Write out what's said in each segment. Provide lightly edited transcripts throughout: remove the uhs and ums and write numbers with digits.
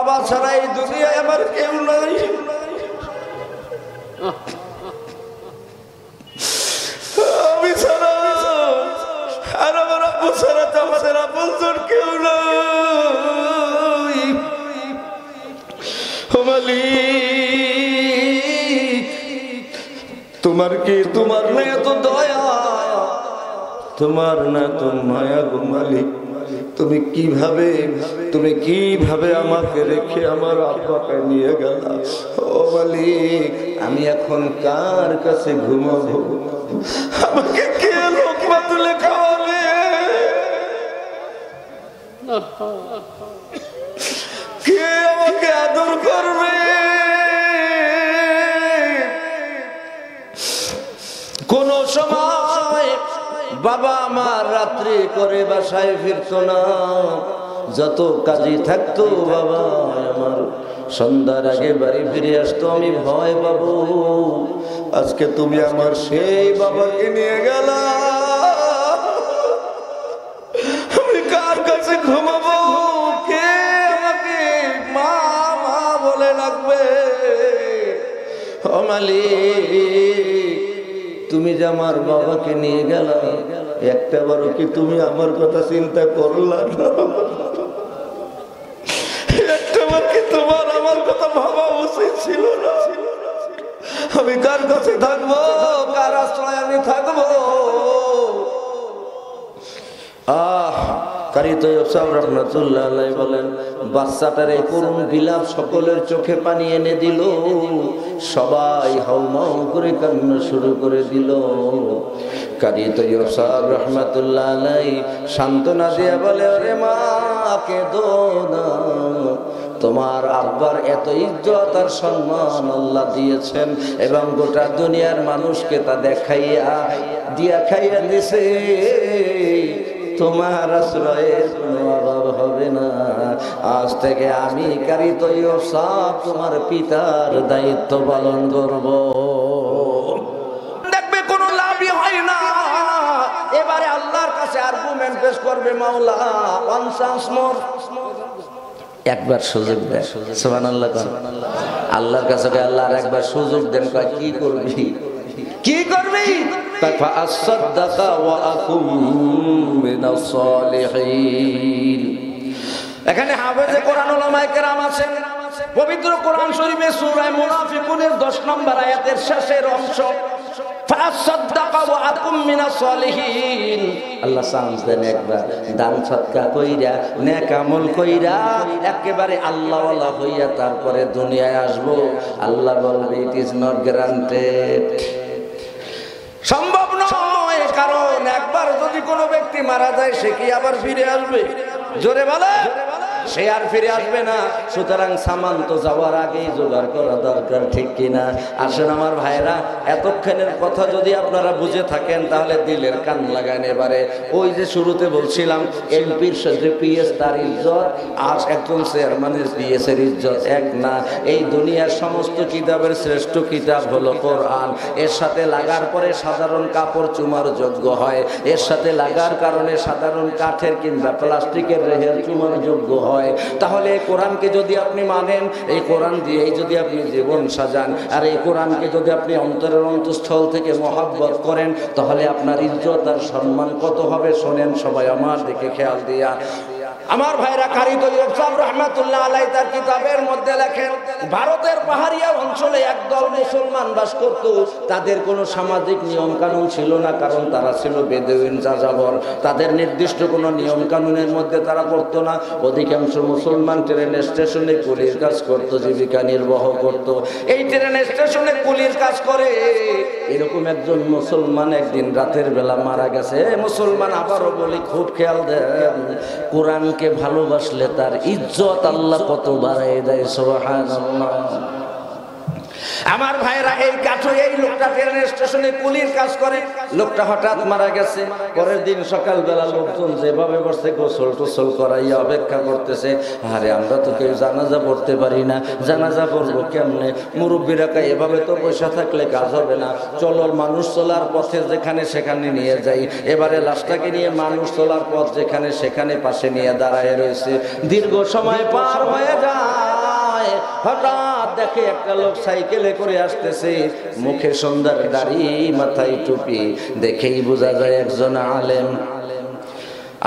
বাবা ছাড়া এই দুনিয়ায় আমার কেউ নাই। আমি ছাড়া আর আমার আব্বু ছাড়া তো আমাদের আপনজন কেউ নাই। ও মালিক, তোমার কি তোমার না এত দয়া, তোমার না তো মায়া গো মালিক। তুমি কিভাবে আমাকে রেখে আমার আব্বাকে নিয়ে গেল। ও মালিক, আমি এখন কার কাছে ঘুমাবো? আমাকে কে লোকমা তুলে খাওয়াবে? কে আমাকে আদর করবে? কোন সময় বাবা আমার রাত্রি করে বাসায় ফিরতো না। যত কাজী থাকতো বাবা আমার সন্ধ্যার আগে বাড়ি ফিরে আসতো। আমি ভয় পাবো, আজকে তুমি আমার সেই বাবাকে নিয়ে গেলা, আমি কার কাছে ঘুমাবো? কে আমাকে মা মা বলে রাখবে? ও মালিক, তুমি যে আমার বাবাকে নিয়ে গেলা, একটা বারও কি তুমি আমার কথা চিন্তা করলা না? একটা বার কি তোমার আমার কথা ভাবা উচিত ছিল না? আমি কার কাছে থাকবো, কার আশ্রয় আমি থাকবো? কারি তৈয়ব সাহেব রহমাতুল্লাহ আলাইহি বলেন, বাচ্চাটার এই করুণ বিলাপ সকলের চোখে পানি এনে দিল। সবাই হাউমাউ করে কান্না শুরু করে দিল। কারি তৈয়ব সাহেব রহমাতুল্লাহ আলাইহি সান্ত্বনা দিয়ে বলে, ওরে মা কেঁদো না, তোমার আব্বার এত ইজ্জত আর সম্মান আল্লাহ দিয়েছেন এবং গোটা দুনিয়ার মানুষকে তা দেখাইয়া দিছে। তোমার আশ্রয়ের কোনো অভাব হবে না। আজ থেকে আমি কারি তৈয়ব সাহেব তোমার পিতার দায়িত্ব পালন করব। দেখবে কোনো লাভই হয় না। এবারে আল্লাহর কাছে আর্গুমেন্ট পেশ করবে, মাওলা ওয়ান চান্স মোর, একবার সুযোগ দেন। সুবহানাল্লাহ। আল্লাহর কাছে আল্লাহ আর একবার সুযোগ দেন। কয় কি করবি? কি করবি? এখানে হাফেজে কোরআন উলামায়ে কেরাম আছেন। পবিত্র কোরআন শরীফে সূরা মুনাফিকুনের 10 নম্বর আয়াতের শেষের অংশ, আল্লাহ চান্স দেন একবার, দান সদকা কইরা নেক আমল কইরা একেবারে আল্লাহওয়ালা হইয়া তারপরে দুনিয়ায় আসবো। আল্লাহ বলবে ইট ইজ নট গ্রান্টেড, সম্ভব নয়। কারণ একবার যদি কোনো ব্যক্তি মারা যায় সে কি আবার ফিরে আসবে? জোরে বলে, সে আর ফিরে আসবে না। সুতরাং সামান তো যাওয়ার আগেই জোগাড় করা দরকার, ঠিক কিনা? আসেন আমার ভাইরা, এতক্ষণের কথা যদি আপনারা বুঝে থাকেন তাহলে দিলের কান লাগান। এবারে ওই যে শুরুতে বলছিলাম এমপির সাথে পিএস তার ইজ্জত আর একজন চেয়ারম্যানের পিএস এর ইজ্জত এক না। এই দুনিয়ার সমস্ত কিতাবের শ্রেষ্ঠ কিতাব হলো কোরআন। এর সাথে লাগার পরে সাধারণ কাপড় চুমার যোগ্য হয়, এর সাথে লাগার কারণে সাধারণ কাঠের কিংবা প্লাস্টিকের রেহেল চুমার যোগ্য হয়। তাহলে এই কোরআনকে যদি আপনি মানেন, এই কোরআন দিয়েই যদি আপনি জীবন সাজান, আর এই কোরআনকে যদি আপনি অন্তরের অন্তঃস্থল থেকে মহব্বত করেন, তাহলে আপনার ইজ্জত আর সম্মান কত হবে শোনেন সবাই আমার দিকে খেয়াল দিয়া। আমার ভাইরা, কারি তৈয়ব সাহেব রহমাতুল্লাহ আলাইহি তার কিতাবের মধ্যে লেখেন, ভারতের পাহাড়িয়া অঞ্চলে একদল মুসলমান বাস করত। তাদের কোনো সামাজিক নিয়ম কানুন ছিল না, কারণ তারা ছিল বেদুইন যাযাবর। তাদের নির্দিষ্ট কোনো নিয়ম কানুনের মধ্যে তারা পড়তো না। অধিকাংশ মুসলমান ট্রেন স্টেশনে কুলির কাজ করত, জীবিকা নির্বাহ করত। এই ট্রেন স্টেশনে কুলির কাজ করে এরকম একজন মুসলমান একদিন রাতের বেলা মারা গেছে। মুসলমান আবারও বলি, খুব খেয়াল দেন, কোরআনকে ভালোবাসলে তার ইজ্জত আল্লাহ কত বাড়ায় দেয়। সুবহানাল্লাহ। আমার ভাইরা, এই কাঠো এই লোকটা ট্রেন স্টেশনে কুলির কাজ করে। লোকটা হঠাৎ মারা গেছে। পরের দিন সকালবেলা লোকজন যেভাবে বসে গোসল টোসল করাইয়া অপেক্ষা করতেছে। আরে আমরা তো কেউ জানাজা পড়তে পারি না, জানাজা পড়বো কেমনে? মুরব্বীরা কয় এভাবে তো পয়সা থাকলে কাজ হবে না, চলো মানুষ চলার পথে যেখানে সেখানে নিয়ে যাই। এবারে লাশটাকে নিয়ে মানুষ চলার পথ যেখানে সেখানে পাশে নিয়ে দাঁড়ায় রয়েছে। দীর্ঘ সময় পার হয়ে যায়। হঠাৎ দেখে একটা লোক সাইকেলে করে আসতেছে, মুখে সুন্দর দাড়ি, মাথায় টুপি, দেখেই বোঝা যায় একজন আলেম।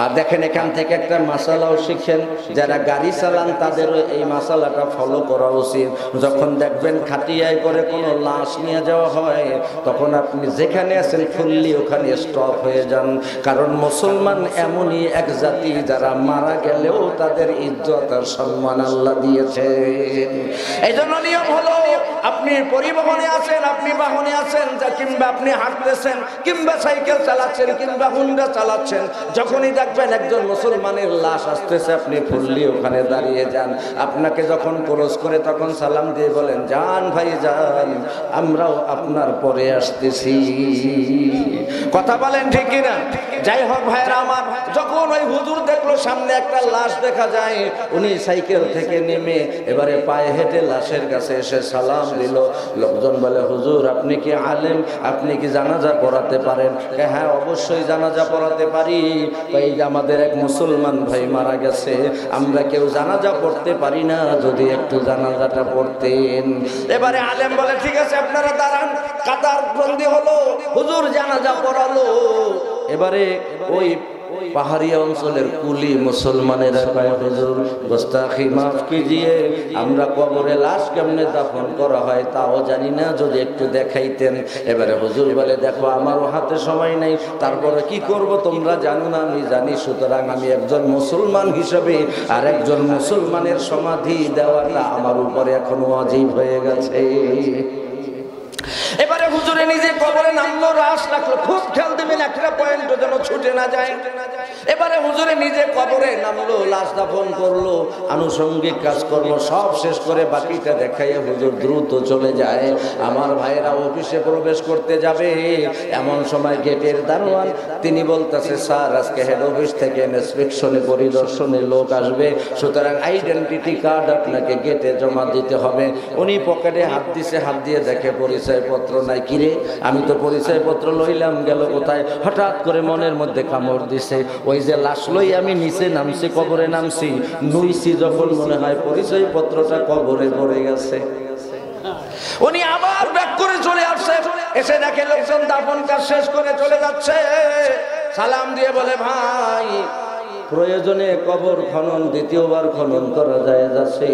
আর দেখেন এখান থেকে একটা মাসালাও শিখেন, যারা গাড়ি চালান তাদেরও এই মাসালাটা ফলো করা উচিত। যখন দেখবেন খাটিয়ায় করে কোনো লাশ নিয়ে যাওয়া হয়, তখন আপনি যেখানে আছেন ফুললি ওখানে স্টপ হয়ে যান। কারণ মুসলমান এমনই এক জাতি যারা মারা গেলেও তাদের ইজ্জত আর সম্মান আল্লাহ দিয়েছেন। এই জন্য নিয়ম হলো, আপনি পরিবহনে আছেন, আপনি বাহনে আছেন, কিংবা আপনি হাঁটতেছেন, কিংবা সাইকেল চালাচ্ছেন, কিংবা হুন্ডা চালাচ্ছেন, যখনই দেখবেন একজন মুসলমানের লাশ আসতেছে, আপনি ফুললি ওখানে দাঁড়িয়ে যান। আপনাকে যখন ক্রস করে তখন সালাম দিয়ে বলেন, যান ভাই যান, আমরাও আপনার পরে আসতেছি। কথা বলেন ঠিক কিনা? যাই হোক ভাইরা আমার, যখন ওই হুজুর দেখলো সামনে একটা লাশ দেখা যায়, উনি সাইকেল থেকে নেমে এবারে পায়ে হেঁটে লাশের কাছে এসে সালাম দিল। লোকজন বলে, হুজুর আপনি কি আলেম? আপনি কি জানাজা পড়াতে পারেন? হ্যাঁ অবশ্যই জানাজা পড়াতে পারি। এই যে আমাদের এক মুসলমান ভাই মারা গেছে, আমরা কেউ জানাজা পড়তে পারি না, যদি একটু জানাজাটা পড়তেন। এবারে আলেম বলে, ঠিক আছে আপনারা দাঁড়ান। কাতার বন্দি হলো, হুজুর জানাজা পড়ালো। এবারে ওই পাহাড়ি অঞ্চলের কুলি মুসলমানেরা কয়, হুজুর গোস্তাখি মাফ কিজিয়ে, আমরা কবরে লাশ কেমনে দাফন করা হয় তাও জানি না, যদি একটু দেখাইতেন। এবারে হুজুর বলে, দেখো আমারও হাতে সময় নেই, তারপরে কি করব তোমরা জানো না আমি জানি, সুতরাং আমি একজন মুসলমান হিসেবে আর একজন মুসলমানের সমাধি দেওয়াটা আমার উপরে এখন ওয়াজিব হয়ে গেছে। এবারে হুজুরে নিজে কবরে নামলো, রাশ রাখলো, খুব খেয়াল দেবেন একটা পয়েন্ট যেন ছুটে না যায়। এবারে হুজুরে নিজে কবরে নামলো, লাশ দাফন করলো, আনুষঙ্গিক কাজকর্ম সব শেষ করে বাকিটা দেখাইয়ে হুজুর দ্রুত চলে যায়। আমার ভাইয়েরা অফিসে প্রবেশ করতে যাবে, এমন সময় গেটের দারোয়ান তিনি বলতেছে, স্যার আজকে হেড অফিস থেকে ইন্সপেকশনে পরিদর্শনে লোক আসবে, সুতরাং আইডেন্টিটি কার্ড আপনাকে গেটে জমা দিতে হবে। উনি পকেটে হাত দিছে, হাত দিয়ে দেখে পরিচয়পত্র নাই। কিরে, আমি তো পরিচয়পত্র লইলাম, গেল কোথায়? হঠাৎ করে মনের মধ্যে কামড় দিছে, ওই যে লাশ লই আমি নিচে নামছি, কবরে নামছি, নুইছি যখন মনে হয় পরিচয়পত্রটা কবরে পড়ে গেছে। উনি আবার ব্যাক করে চলে আসছে, এসে দেখে লোকজন দাফন কাজ শেষ করে চলে যাচ্ছে। সালাম দিয়ে বলে, ভাই প্রয়োজনে কবর খনন দ্বিতীয়বার খনন করা যায় যাচ্ছে,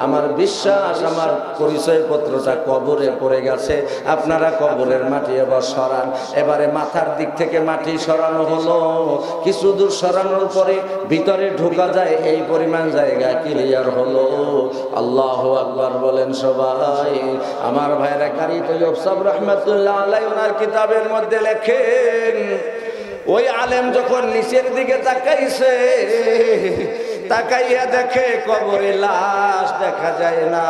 আমার বিশ্বাস আমার পরিচয়পত্রটা কবরে পড়ে গেছে, আপনারা কবরের মাটি এবার সরান। এবারে মাথার দিক থেকে মাটি সরানো হলো, কিছু দূর সরানোর পরে ভিতরে ঢোকা যায় এই পরিমাণ জায়গা ক্লিয়ার হলো। আল্লাহু আকবার বলেন সবাই। আমার ভাইরা কারি তৈয়ব সাহেব রহমাতুল্লাহ আলাইহি ওনার কিতাবের মধ্যে লেখেন, ওই আলেম যখন নিচের দিকে তাকাইছে, তাকাইয়া দেখে কবরে লাশ দেখা যায় না,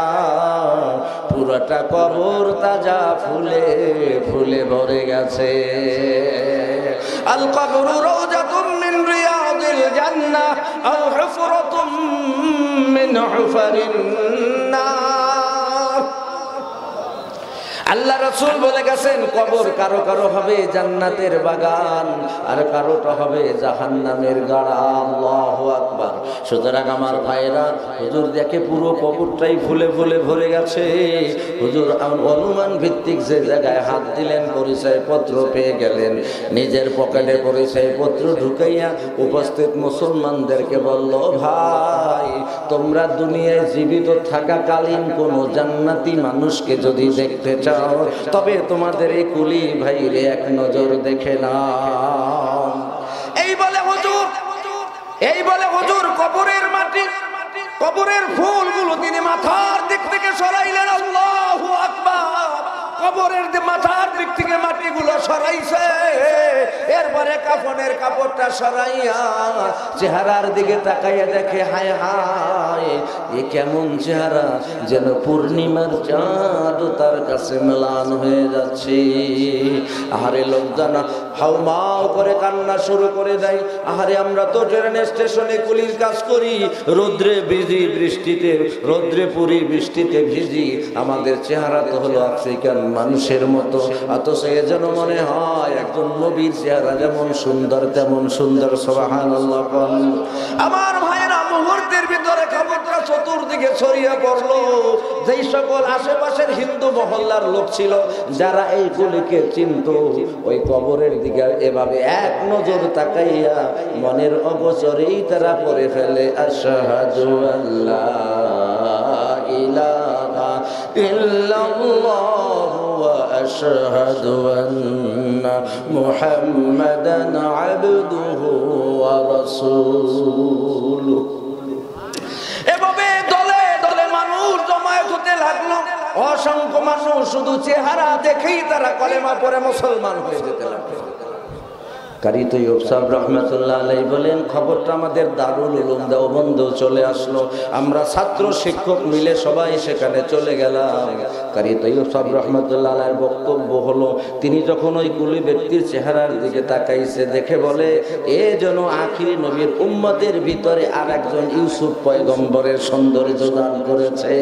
পুরোটা কবর তাজা ফুলে ফুলে ভরে গেছে। আল কবরু রাওজাতুম মিন রিয়াদিল জান্নাহ আও হুফরাতুম মিন হুফারিন নার। আল্লাহ রাসূল বলে গেছেন, কবর কারো কারো হবে জান্নাতের বাগান, আর কারোটা হবে জাহান্নামের গাড়া। আল্লাহু আকবার। সুতরাং আমার ভাইরা, হুজুর দেখে পুরো কবরটাই ফুলে ফুলে ভরে গেছে। হুজুর অনুমান ভিত্তিক যে জায়গায় হাত দিলেন, পরিচয়পত্র পেয়ে গেলেন, নিজের পকেটে পরিচয়পত্র ঢুকাইয়া উপস্থিত মুসলমানদেরকে বলল, ভাই তোমরা দুনিয়ায় জীবিত থাকাকালীন কোন জান্নাতি মানুষকে যদি দেখতে চাও, তবে তোমাদের এই কুলি ভাইরে এক নজর দেখে নাও। এই বলে হুজুর কবরের মাটি, কবরের ফুলগুলো তিনি মাথার দিক থেকে সরাইলেন। আল্লাহু আকবার। কবরের মাথার দিক থেকে মাটিগুলো সরাইছে, এরপরে কাফনের কাপড়টা সরাইয়া চেহারার দিকে তাকাইয়া দেখে, হায় হায় এ কেমন চেহারা, যেন পূর্ণিমার চাঁদ তার কাছে ম্লান হয়ে যাচ্ছে। আহারে লোকজন হাউমাউ করে কান্না শুরু করে দেয়। আহারে আমরা তো ট্রেন স্টেশনে কুলির কাজ করি, রোদ্রে ভিজি, বৃষ্টিতে রোদ্রে পুরি, বৃষ্টিতে ভিজি, আমাদের চেহারা তো হলো আফ্রিকান মানুষের মতো, অথচ এ যেন মনে হয় একজন নবীর চেহারা যেমন সুন্দর তেমন সুন্দর। সুবহানাল্লাহ। আমার ভাইয়েরা, মুহূর্তের ভিতরে খবরটা চতুর্দিকে ছড়িয়ে পড়লো। যেই সকল আশেপাশের হিন্দু মহল্লার লোক ছিল যারা এই গুলিকে চিনত, ওই কবরের দিকে এভাবে এক নজর তাকাইয়া মনের অগোচরেই তারা পড়ে ফেলে আশহাদু আল্লা ইলাহা ইল্লাল্লাহ ওয়া আশহাদু আন্না মুহাম্মাদান আবদুহু ওয়া রাসূলুহু। এভাবে দলে দলে মানুষ জমায়েত হতে লাগলো। অসংখ্য মানুষ শুধু চেহারা দেখেই তারা কলেমা পড়ে মুসলমান হয়ে যেতে লাগলো। কারি তৈয়ব সাহেব রহমতুল্লাহ আলাইহি বলেন, খবরটা আমাদের দারুল উলুম দেওবন্দ চলে আসলো। আমরা ছাত্র শিক্ষক মিলে সবাই সেখানে চলে গেলাম। কারি তৈয়ব সাহেব রহমতুল্লাহ আলাইহির বক্তব্য হলো, তিনি যখন ওই গুলি ব্যক্তির চেহারার দিকে তাকাইছে, দেখে বলে এ যেন আখিরি নবীর উম্মতের ভিতরে আর একজন ইউসুফ পয়গম্বরের সৌন্দর্য দান করেছে।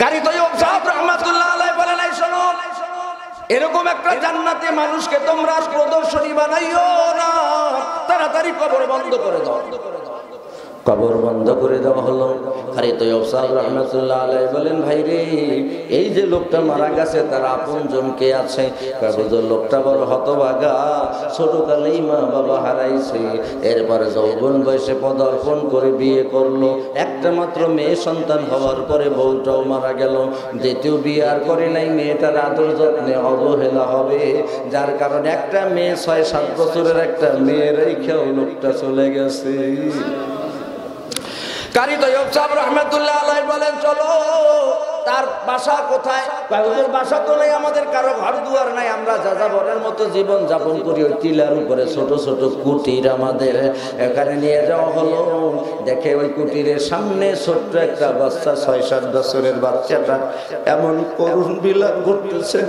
কারি তৈয়ব সাহেব রহমতুল্লাহ আলাইহি বলেন, এই শোনো, এরকম একটা জান্নাতে মানুষকে তোমরা প্রদর্শনী বানাইও না, তাড়াতাড়ি কবর বন্ধ করে দাও। কবর বন্ধ করে দেওয়া হলো। কারি তৈয়ব সাহেব রহমতুল্লাহ আলাইহি বলেন, ভাই রে, এই যে লোকটা মারা গেছে তার আপনজন কে আছে? লোকটা বড় হতভাগা, ছোটকালেই মা বাবা হারাইছে, এরপরে যৌবন বয়সে পদার্পণ করে বিয়ে করলো, একটা মাত্র মেয়ে সন্তান হওয়ার পরে বউটাও মারা গেল, দ্বিতীয় বিয়ে আর করে নাই, মেয়েটার আদর যত্নে অবহেলা হবে, যার কারণে একটা মেয়ে ৬-৭ বছরের একটা মেয়ে রেখেও লোকটা চলে গেছে। কারি তৈয়ব সাহেব রহমতুল্লাহ আলাইহি বলেন, চলো তার বাসা কোথায়? কারোর বাসা তো নেই, আমাদের কারো ঘর দুয়ার নাই, আমরা যাযাবরের মতো জীবন যাপন করি ওই টিলার উপরে, ছোট ছোট কুটির আমাদের। এখানে নিয়ে যাওয়া হলো। দেখে ওই কুটিরের সামনে ছোট্ট একটা বাচ্চা, ৬-৭ বছরের বাচ্চাটা এমন করুণ বিলাপ করতেছে।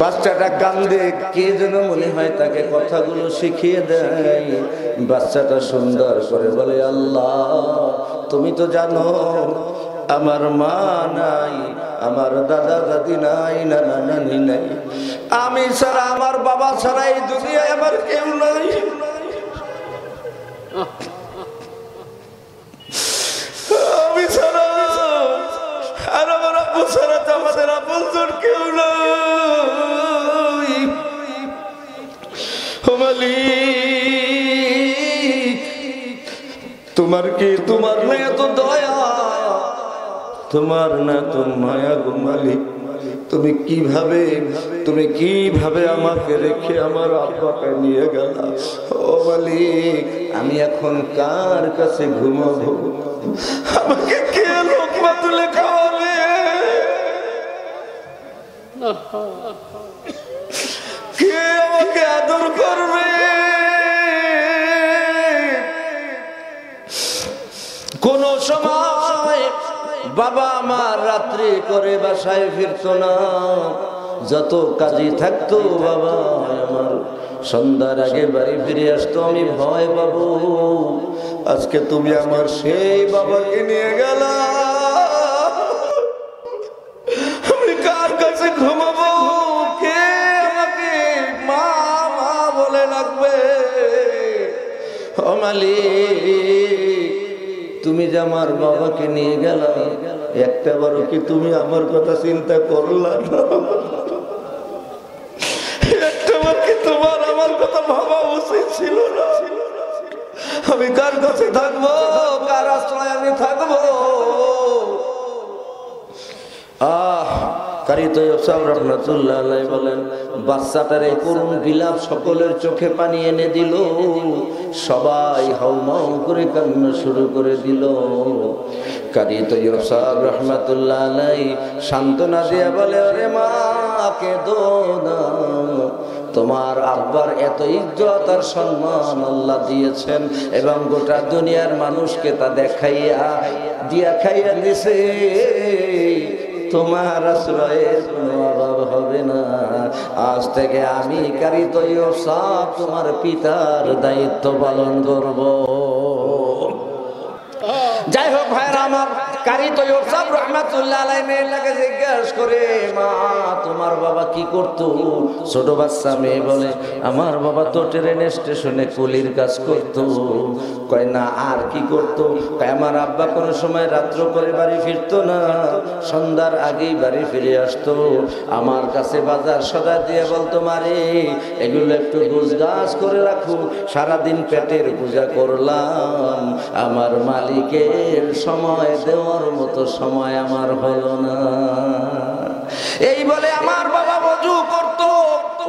বাচ্চাটা কান্দে, কে যেন মনে হয় তাকে কথাগুলো শিখিয়ে দেয়। বাচ্চাটা সুন্দর করে বলে, আল্লাহ তুমি তো জানো আমার মা নাই, আমার দাদা দাদি নাই, নানা নানি নাই, আমি ছাড়া, আমার বাবা ছাড়া এই দুনিয়ায় আমার কেউ নাই। আমি ছাড়া আর আমার আপু ছাড়া তো আমাদের আপনজন কেউ নাই। ও মালিক, তোমার কি, তোমার না এত দয়া, তোমার না তো মায়া গো মালিক, তুমি কিভাবে আমাকে রেখে আমার আব্বাকে নিয়ে গেল? ও মালিক, আমি এখন কার কাছে ঘুমাবো? আমাকে কে লোকমা তুলে খাওয়াবে? কে আমাকে আদর করবে? কোন সময় বাবা আমার রাত্রি করে বাসায় ফিরতো না, যত কাজই থাকতো বাবা আমার সন্ধ্যার আগে বাড়ি ফিরে আসতো। আমি ভয় পাবো, আজকে তুমি আমার সেই বাবাকে নিয়ে গেলা, আমি কার কাছে ঘুমাবো? কে আমাকে মা মা বলে ডাকবে? ও মালিক, তুমি যে আমার বাবাকে নিয়ে গেলা, একটা বারো কি তুমি আমার কথা চিন্তা করলা না? একটা বার কি তোমার আমার কথা ভাবা উচিত ছিল না? আমি কার কাছে থাকবো, কার আশ্রয় আমি থাকবো? কারি তৈয়ব সাহেব রহমতুল্লাহ আলাইহি বলেন, বাচ্চাটার এই করুণ বিলাপ সকলের চোখে পানি এনে দিল। সবাই হাউমাউ করে কান্না শুরু করে দিল। কারি তৈয়ব সাহেব রহমতুল্লাহ আলাইহি সান্ত্বনা দিয়ে বলে, ওরে মা, কেঁদো না, তোমার আব্বার এত ইজ্জত আর সম্মান আল্লাহ দিয়েছেন এবং গোটা দুনিয়ার মানুষকে তা দেখাইয়া দিছে। তোমার আশ্রয়ের কোনো অভাব হবে না। আজ থেকে আমি কারি তৈয়ব সাহেব তোমার পিতার দায়িত্ব পালন করব। যাই হোক ভাইরা আমার, কারি তৈয়ব সাহেব রহমাতুল্লাহ আলাইহি মেয়েটাকে জিজ্ঞাসা করে, মা তোমার বাবা কি করতো? ছোট বাচ্চা মেয়ে বলে, আমার বাবা তো ট্রেন স্টেশনে কুলির কাজ করতো। কয় না, আর কি করতো? কয় আমার আব্বা কোনো সময় রাত্র করে বাড়ি ফিরতো না, সন্ধ্যার আগেই বাড়ি ফিরে আসতো, আমার কাছে বাজার সদা দিয়ে বলতো, মারে এগুলো একটু গুছগাছ করে রাখো, সারাদিন পেটের পূজা করলাম, আমার মালিকের সময় দেওয়ার মতো সময় আমার হলো না। এই বলে আমার বাবা ওযু করতো,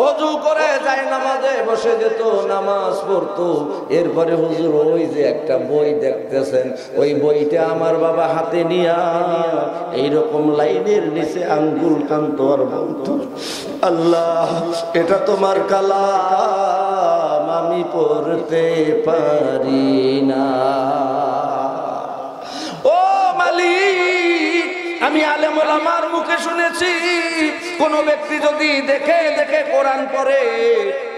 ওযু করে যায় নামাজে বসে যেত, নামাজ পড়তো। এরপরে হুজুর ওই যে একটা বই দেখতেছেন, ওই বইটা আমার বাবা হাতে নিয়া এইরকম লাইনের নিচে আঙ্গুল টানতো আর বলতো, আল্লাহ এটা তোমার কালাম, আমি পড়তে পারি না। ও মালিক, আমি আলেম ওলামার মুখে শুনেছি, কোন ব্যক্তি যদি দেখে দেখে কোরআন পড়ে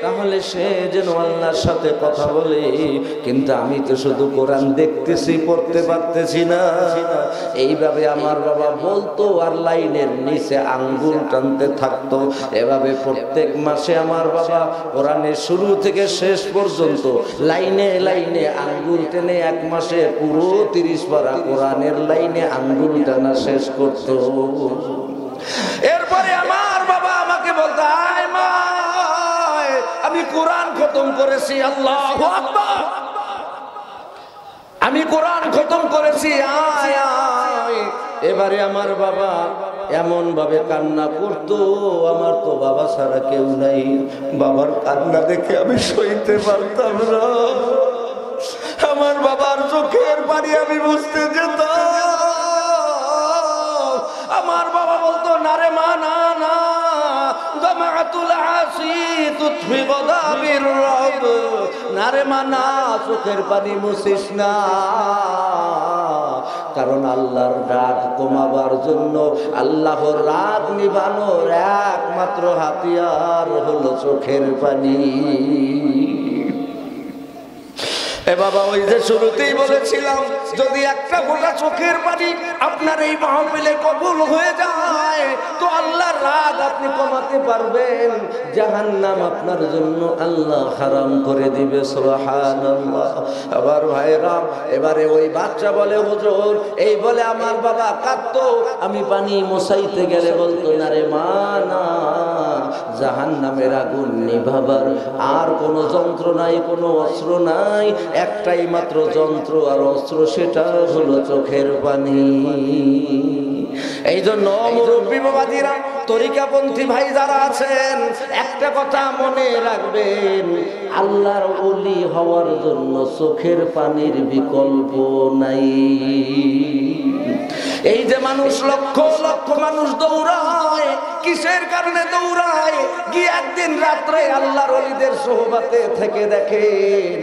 তাহলে সে যেন আল্লাহর সাথে কথা বলে, কিন্তু আমি তো শুধু কোরআন দেখতেছি, পড়তে পারতেছি না। এইভাবে আমার বাবা বলতো আর লাইনের নিচে আঙ্গুল টানতে থাকতো। এভাবে প্রত্যেক মাসে আমার বাবা কোরআনের শুরু থেকে শেষ পর্যন্ত লাইনে লাইনে আঙ্গুল টেনে এক মাসে পুরো 30 পারা কোরআনের লাইনে আঙ্গুল টানা শেষ করতো। এরপরে আমার বাবা আমাকে বলতো, আয় মা আমি কোরআন খতম করেছি, আল্লাহু আকবার, আমি কোরআন খতম করেছি, আয় আয়। এবারে আমার বাবা এমন ভাবে কান্না করতো, আমার তো বাবা ছাড়া কেউ নাই, বাবার কান্না দেখে আমি সইতে পারতাম না। আমার বাবার চোখের পানি আমি বুঝতে যেতাম। আমার বাবা বলতো, না রে মা, না না, দামাতুল আসি তুতফি গদাবির রব, না রে মা না, চোখের পানি মুছিস না, কারণ আল্লাহর রাগ কমাবার জন্য, আল্লাহর রাগ নিবানোর একমাত্র হাতিয়ার হলো চোখের পানি। এ বাবা, ওই যে শুরুতেই বলেছিলাম, যদি একটা ফোঁটা চোখের পানি আপনার এই মাহফিলে কবুল হয়ে যায় তো আল্লাহর রাগ আপনি কমাতে পারবেন, জাহান্নাম আপনার জন্য আল্লাহ হারাম করে দিবে। সুবহানাল্লাহ। আবার ভাইরা, এবারে ওই বাচ্চা বলে, হুজুর এই বলে আমার বাবা কাঁদতো, আমি পানি মোছাইতে গেলে বলতো, না রে মা না, জাহান্নামের আগুন নিভাবার আর কোনো যন্ত্র নাই, কোনো অস্ত্র নাই, একটাই মাত্র যন্ত্র আর অস্ত্র, সেটা হলো চোখের পানি। এই জন্য মুরব্বী বাবাজিরা, তরিকাপন্থী ভাই যারা আছেন, একটা কথা মনে রাখবেন, আল্লাহর ওলি হওয়ার জন্য চোখের পানির বিকল্প নাই। এই যে মানুষ লক্ষ লক্ষ মানুষ দৌড়ায়, কিসের কারণে দৌড়ায়? কি একদিন রাত্রে আল্লাহর ওলিদের সোহবাতে থেকে দেখেন,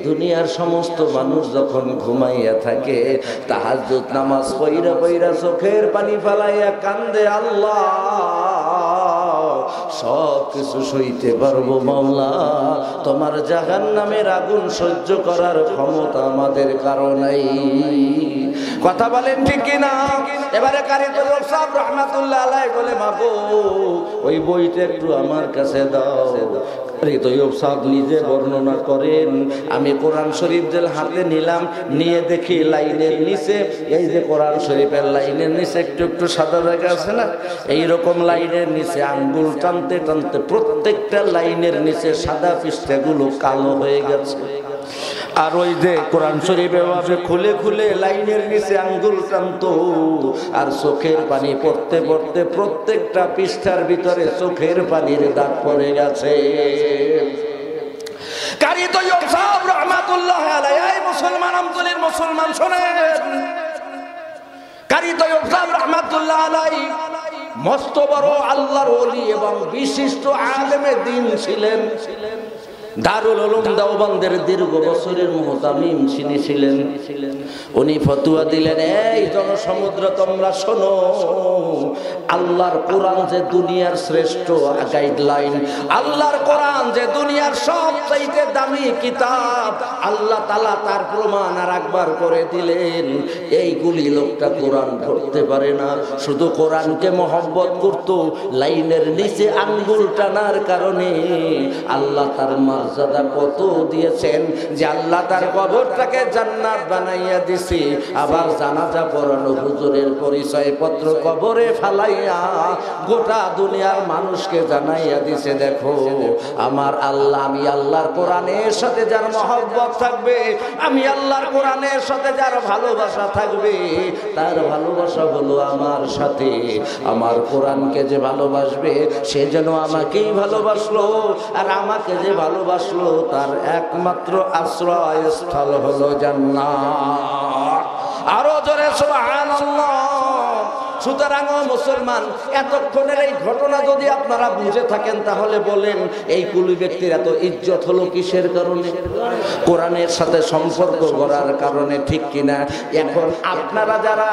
দুনিয়ার সমস্ত মানুষ যখন ঘুমাইয়া থাকে, তাহাজ্জুদ নামাজ পইরা পইরা চোখের পানি ফালাইয়া কান্দে, আল্লাহ সব কিছু সইতে পারবো মাওলা, তোমার জাহান্নামের আগুন সহ্য করার ক্ষমতা আমাদের কারণেই। কথা বলেন ঠিক কিনা? এবারে কারি তৈয়ব সাহেব রহমাতুল্লাহ আলাইহি বলে, মাগো ওই বইটা একটু আমার কাছে দাও। কারি তৈয়ব সাহেব নিজে বর্ণনা করেন, আমি কোরআন শরীফ যে হাতে নিলাম, নিয়ে দেখি লাইনের নিচে, এই যে কোরআন শরীফের লাইনের নিচে একটু একটু সাদা জায়গা আছে না, এইরকম লাইনের নিচে আঙ্গুল টানতে টানতে প্রত্যেকটা লাইনের নিচে সাদা পৃষ্ঠাগুলো কালো হয়ে গেছে। আর ওই যে কোরআন শরীফে খুলে খুলে লাইনের নিচে আঙ্গুল টানতো, আর চোখের পানি পড়তে পড়তে প্রত্যেকটা পৃষ্ঠার ভিতরে চোখের পানির দাগ পড়ে গেছে। কারি তৈয়ব সাহেব রহমাতুল্লাহ আলাইহি, মুসলমান আমতলির মুসলমান শোনেন, কারি তৈয়ব সাহেব রহমাতুল্লাহ আলাইহি মস্ত বড় আল্লাহর ওলি এবং বিশিষ্ট আলেমে দ্বীন ছিলেন। দারুল উলুম দেওবন্দের দীর্ঘ বছরের মুহতামিম যিনি ছিলেন, উনি ফতোয়া দিলেন, এই জনসমুদ্র তোমরা শোনো, আল্লাহর কোরআন যে দুনিয়ার শ্রেষ্ঠ গাইডলাইন, আল্লাহর কোরআন যে দুনিয়ার সবচাইতে দামি কিতাব, আল্লাহ তাআলা তার প্রমাণ আর একবার করে দিলেন। এইগুলি লোকটা কোরআন পড়তে পারে না, শুধু কোরআনকে মহব্বত করত, লাইনের নিচে আঙ্গুল টানার কারণে আল্লাহ তার মর্যাদা কত দিয়েছেন যে আল্লাহ তার কবরটাকে জান্নাত বানাইয়া দিছে। আবার জানাজা পড়ানো হুজুরের পরিচয় পত্র কবরে ফালাইয়া গোটা দুনিয়ার মানুষকে জানাইয়া দিছে, দেখো আমার আল্লাহ, আমি আল্লাহর কোরআনের সাথে যার মহব্বত থাকবে, আমি আল্লাহর কোরআনের সাথে যার ভালোবাসা থাকবে, তার ভালোবাসা হলো আমার সাথে। আমার কোরআনকে যে ভালোবাসবে সে যেন আমাকেই ভালোবাসলো, আর আমাকে যে ভালোবাসলো তার একমাত্র আশ্রয়স্থল হলো জান্নাত। আরো জোরে সুবহানাল্লাহ। সুতরাং মুসলমান, এতক্ষণের এই ঘটনা যদি আপনারা বুঝে থাকেন তাহলে বলেন এই কুলি ব্যক্তির এত ইজ্জত হলো কিসের কারণে? কোরআনের সাথে সম্পর্ক করার কারণে, ঠিক কিনা? এখন আপনারা যারা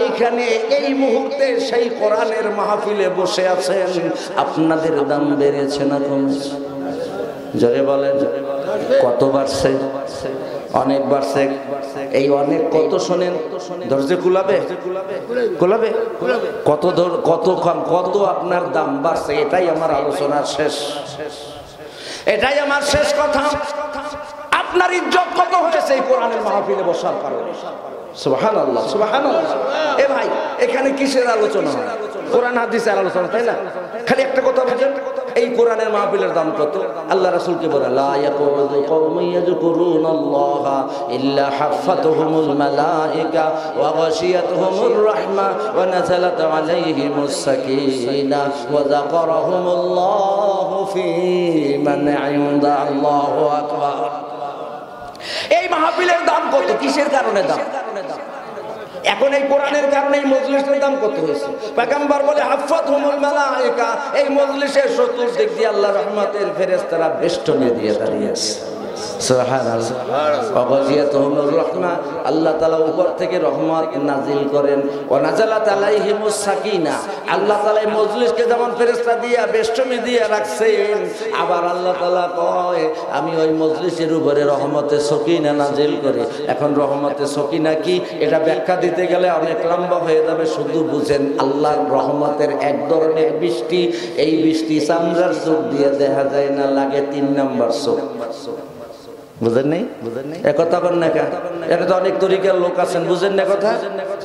এইখানে এই মুহূর্তে সেই কোরআনের মাহফিলে বসে আছেন, আপনাদের দাম বেড়েছে না কমেছে? জোরে বলেন, কত বাড়ছে? অনেক বাড়ছে। এই অনেক কত শোনেন, দরজে কুলাবে কুলাবে কত কত কত আপনার দাম বাড়ছে? এটাই আমার আলোচনার শেষ, এটাই আমার শেষ কথা। আপনার ইজ্জত কত হয়েছে এই কোরআনের মাহফিলে বসার কারণে? সুবহানাল্লাহ, সুবহানাল্লাহ। এ ভাই, এখানে কিসের আলোচনা হয়? কোরআন হাদিসের আলোচনা, তাই না? খালি একটা কথা বুঝেন, এই কোরআনের মাহফিলের দাম কত? আল্লাহ রাসূলকে বলে, লা ইয়াকুযু কওমুন ইয়াযকুরুনাল্লাহা ইল্লা হাফাতুহুমুল মালায়েকা ওয়া গাশিয়াতুহুমুর রাহমা ওয়া নাযালাত আলাইহিমুস সাকিনা ওয়া যাকারাহুমুল্লাহু ফী মান ইনদা। আল্লাহু আকবার। এই মাহফিলের দাম কত? কিসের কারণে দাম? এখন এই কোরআনের কারণে এই মজলিসের দাম কত হয়েছে? পয়গম্বর বলে, হাফাতুহুমুল মালায়েকা, এই মজলিসের চতুর্দিক দিয়ে আল্লাহর রহমতের ফেরেশতারা বেষ্টনী দিয়ে দাঁড়িয়ে আছে। সুবহানাল্লাহ। ওয়া গাশিয়াতুহুমুর রাহমা, আল্লাহ তাআলা উপর থেকে রহমত নাজিল করেন। ওয়া নাযালাত আলাইহিমুস সাকিনা, আল্লাহ তাআলা এই মজলিসকে যেমন ফেরেশতা দিয়া বেষ্টনী দিয়ে রাখছেন, আবার আল্লাহ তাআলা কয় আমি ওই মজলিসের উপরে রহমতে সকিনা নাজিল করি। এখন রহমতে সকিনা কি, এটা ব্যাখ্যা দিতে গেলে অনেক লম্বা হয়ে যাবে। শুধু বুঝেন, আল্লাহর রহমতের এক ধরনের বৃষ্টি, এই বৃষ্টি চামড়ার চোখ দিয়ে দেখা যায় না, লাগে 3 নাম্বার চোখ। বুঝেন নাই? একথা বল না কেন? এটা তো অনেক তরিকার লোক আছেন, বুঝেন না কথা?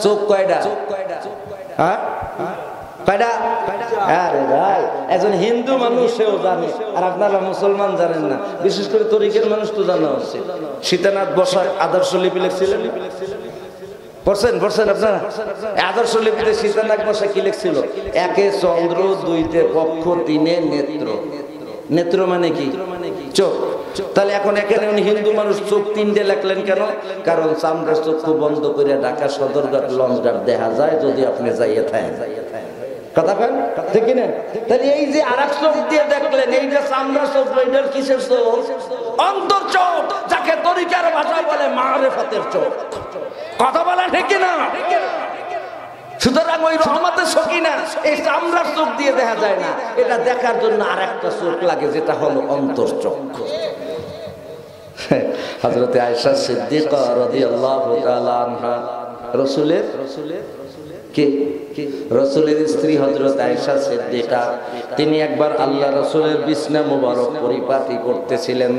চোখ কয়টা? হ্যাঁ, কয়টা? আরে ভাই, একজন হিন্দু মানুষ সেও জানে, আর আপনারা মুসলমান জানেন না। বিশেষ করে তরিকার মানুষ তো জানা উচিত। সীতানাথ বসাক আদর্শ লিপি লিখছিলেন, পড়ছেন আপনারা? আদর্শ লিপিতে সীতানাথ বসাক কি লিখছিল? 1 চন্দ্র, 2 পক্ষ, 3 নেত্র। নেত্র মানে কি? চোখ। তাহলে এখন এখানে উনি হিন্দু মানুষ, চোখ 3টে লেখলেন কেন? কারণ চামড়ার চক্ষু বন্ধ করে ঢাকা সদরঘাট লঞ্চঘাট দেখা যায় যদি আপনি যাইয়ে থাকেন। কথা কেন? ঠিক না? তাহলে এই যে আরেক চোখ দিয়ে দেখলেন, এই যে চামড়ার চোখ, এইটার কিসের চোখ? অন্তর চোখ, যাকে তরিকার ভাষায় বলে মারিফাতের চোখ। কথা বলা ঠিক না? সুতরাং ওই রহমতে সকিনা এই চামড়ার চোখ দিয়ে দেখা যায় না, এটা দেখার জন্য আরেকটা চোখ লাগে, যেটা হলো অন্তর চোখ। হযরতে আয়েশা সিদ্দিকা রাদিয়াল্লাহু তাআলা আনহা, রাসূলের রাসূলের স্ত্রী হযরত আয়েশা সিদ্দিকা, তিনি একবার আল্লাহ রাসূলের বিছনা মোবারক পরিপাটি করতেছিলেন।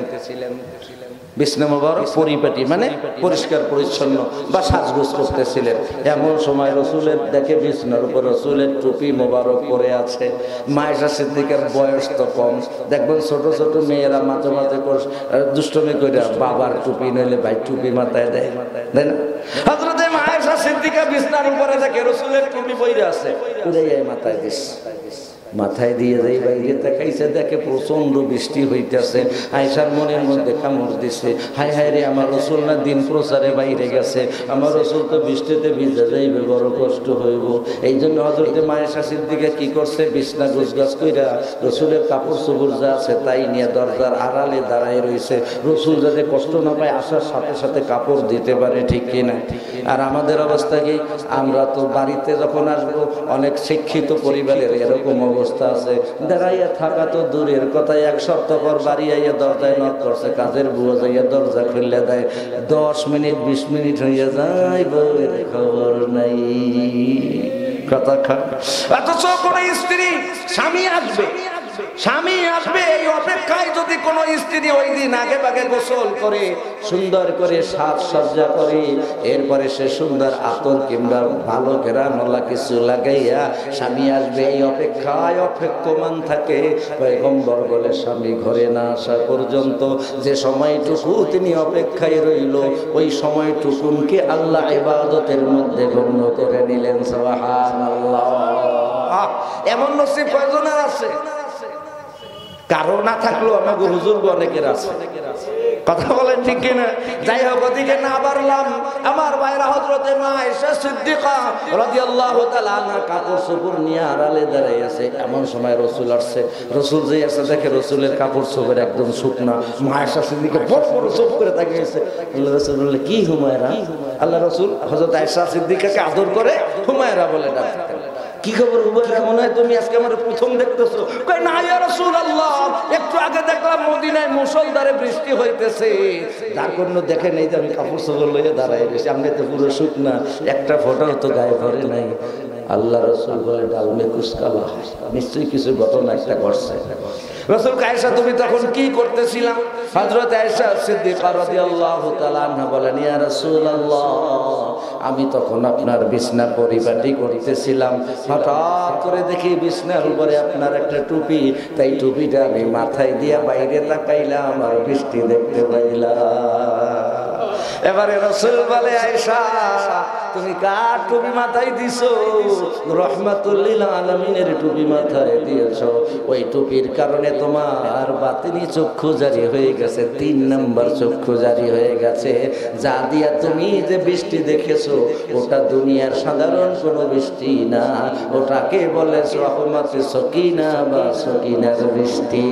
বিছনা মোবারক পরিপাটি মানে পরিষ্কার পরিচ্ছন্ন বা সাজগোজ করতেছিলেন। এমন সময় রসুলের দেখে বিছনার উপর রসুলের টুপি মোবারক পরে আছে। আয়েশা সিদ্দিকার বয়স তো কম, দেখবেন ছোট ছোট মেয়েরা মাঝে মাঝে দুষ্টমি করে বাবার টুপি নইলে ভাই টুপি মাথায় দেয়, তাই না? হযরত আয়েশা সিদ্দিকা বিছনার উপরে দেখে রসুলের টুপি পরে আছে, উড়াইয়া মাথায় দিস। মাথায় দিয়ে যাই বাইরে তাকাইছে, দেখে প্রচন্ড বৃষ্টি হইতেছে। আয়েশার মনের মধ্যে কামড় দিছে, হায় হায় রে, আমার রসুল না দিন প্রচারে বাইরে গেছে, আমার রসুল তো বৃষ্টিতে ভিজে যাইবে, বড় কষ্ট হইব। এই জন্য হযরতে আয়েশা সিদ্দিকা কি করছে, বিছনা গোছগাছ কইরা রসুলের কাপড় চোপড় যা আছে তাই নিয়ে দরজার আড়ালে দাঁড়ায় রইছে, রসুল যাতে কষ্ট না পায়, আসার সাথে সাথে কাপড় দিতে পারে, ঠিক কিনা? আর আমাদের অবস্থা কি, আমরা তো বাড়িতে যখন আসবো, অনেক শিক্ষিত পরিবারের এরকম অবস্থা আছে, দাঁড়াইয়া থাকা তো দূরের কথা, এক সপ্তাহ পর বাড়ি আইয়া দরজায় নক করছে, কাজের বুয়া যাইয়া দরজা খুলে দেয়, 10 মিনিট 20 মিনিট হইয়া যায়, বউয়ের খবর নাই, কথা খা। অথচ কোন স্ত্রী স্বামী আসবে এই অপেক্ষায় যদি কোনো স্ত্রী ওই দিন আগে ভাগে গোসল করে, সুন্দর করে সাজসজ্জা করে, এরপরে সে সুন্দর আতর কিংবা ভালো ঘেরানোলা কিছু লাগাইয়া স্বামী আসবে এই অপেক্ষায় অপেক্ষমান থাকে। পয়গম্বর বলে, স্বামী ঘরে না আসা পর্যন্ত যে সময়টুকু তিনি অপেক্ষায় রইল, ওই সময়টুকুনকে আল্লাহ ইবাদতের মধ্যে গণ্য করে নিলেন। সুবহানাল্লাহ। এমন নসিব কয়জনের আছে? কারো না থাকলেও আমাদের হুজুর অনেকের আছে, কথা বলেন ঠিক কিনা? যাই হোক, ওদিকে না পারলাম, আমার ভাইরা হযরতে মা আয়েশা সিদ্দিকা রাদিয়াল্লাহু তাআলা আনহা কাপড় চোপড় নিয়ে আড়ালে দাঁড়াই আছে। এমন সময় রসুল আসছে, রসুল যে আসছে দেখে রসুলের কাপড় চোপড় একদম শুকনা। মা আয়েশা সিদ্দিকা বড় বড় চোখ করে তাকিয়েছে। রসুল বললেন, কি হুমায়রা? আল্লাহ রসুল হযরত আয়েশা সিদ্দিকাকে আদর করে হুমায়রা বলে ডাকতেন। কি খবর হুমায়রা, মনে হয় তুমি আজকে আমার প্রথম দেখতেছো? কই না ইয়া রাসূলুল্লাহ, একটু আগে দেখলাম মদিনায় মুষলধারে বৃষ্টি হইতেছে, যার জন্য দেখে নেই যে আমি কাপড় চোপড় লইয়া দাঁড়াই রয়েছি, আমি তো পুরো শুকনা, একটা ফোঁটাও তো গায়ে ভরে নাই। আল্লাহ রসুল বলে, ডালমে কুসকালা, নিশ্চয়ই কিছু ঘটনা একটা ঘটছে। রসুল আয়েশা, তুমি তখন কি করতেছিলা? হযরত আয়েশা সিদ্দিকা রাদিয়াল্লাহু তাআলা আনহা বলেন, ইয়া রাসূলুল্লাহ, আমি তখন আপনার বিছনা পরিপাটি করতেছিলাম, হঠাৎ করে দেখি বিছনার উপরে আপনার একটা টুপি, তাই টুপিটা আমি মাথায় দিয়ে বাইরে তাকাইলাম আর বৃষ্টি দেখতে পাইলাম। এবারে রসুল বলে, আয়েশা, তুমি কার টুপি মাথায় দিছো? রহমাতুল লিল আলামিনের টুপি মাথায় দিয়েছো। ওই টুপির কারণে তোমার বাতিনি চক্ষু জারি হয়ে গেছে, 3 নাম্বার চক্ষু জারি হয়ে গেছে। যা দিয়া তুমি যে বৃষ্টি দেখেছো, ওটা দুনিয়ার সাধারণ কোনো বৃষ্টি না, ওটাকে বলে রহমাতে সকিনা বা সকিনার বৃষ্টি।